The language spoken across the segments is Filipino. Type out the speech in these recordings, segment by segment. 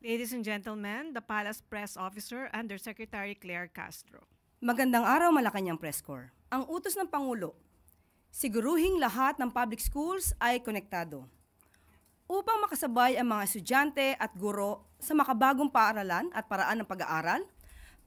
Ladies and gentlemen, the Palace Press Officer, Undersecretary Claire Castro. Magandang araw, Malacanang Press Corps. Ang utos ng Pangulo, siguruhing lahat ng public schools ay konektado upang makasabay ang mga estudyante at guro sa makabagong paaralan at paraan ng pag-aaral.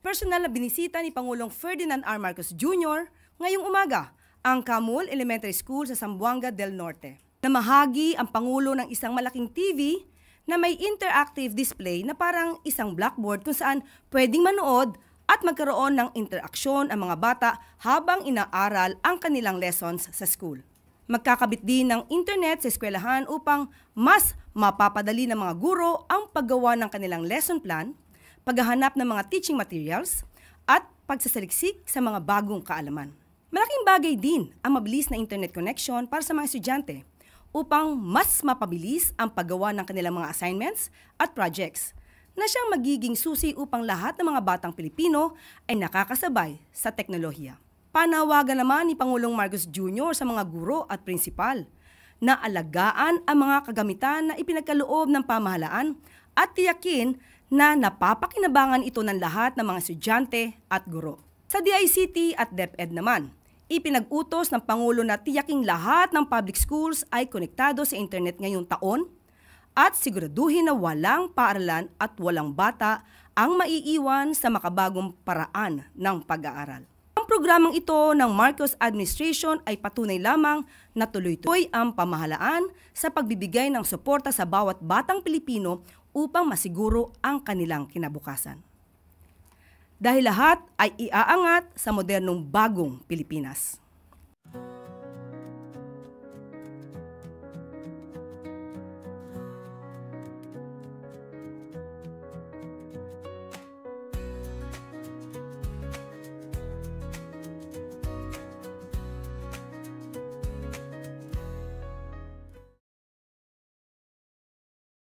Personal na binisita ni Pangulong Ferdinand R. Marcos Jr. ngayong umaga ang Camul Elementary School sa Zamboanga del Norte. Namahagi ang Pangulo ng isang malaking TV na may interactive display na parang isang blackboard kung saan pwedeng manood at magkaroon ng interaksyon ang mga bata habang inaaral ang kanilang lessons sa school. Magkakabit din ng internet sa eskwelahan upang mas mapapadali ng mga guro ang paggawa ng kanilang lesson plan, paghahanap ng mga teaching materials, at pagsasaliksik sa mga bagong kaalaman. Malaking bagay din ang mabilis na internet connection para sa mga estudyante upang mas mapabilis ang paggawa ng kanilang mga assignments at projects na siyang magiging susi upang lahat ng mga batang Pilipino ay nakakasabay sa teknolohiya. Panawagan naman ni Pangulong Marcos Jr. sa mga guro at prinsipal na alagaan ang mga kagamitan na ipinagkaloob ng pamahalaan at tiyakin na napapakinabangan ito ng lahat ng mga estudyante at guro. Sa DICT at DepEd naman, ipinag-utos ng Pangulo na tiyaking lahat ng public schools ay konektado sa internet ngayong taon at siguraduhin na walang paaralan at walang bata ang maiiwan sa makabagong paraan ng pag-aaral. Ang programang ito ng Marcos Administration ay patunay lamang na tuloy-tuloy ang pamahalaan sa pagbibigay ng suporta sa bawat batang Pilipino upang masiguro ang kanilang kinabukasan. Dahil lahat ay iaangat sa modernong bagong Pilipinas.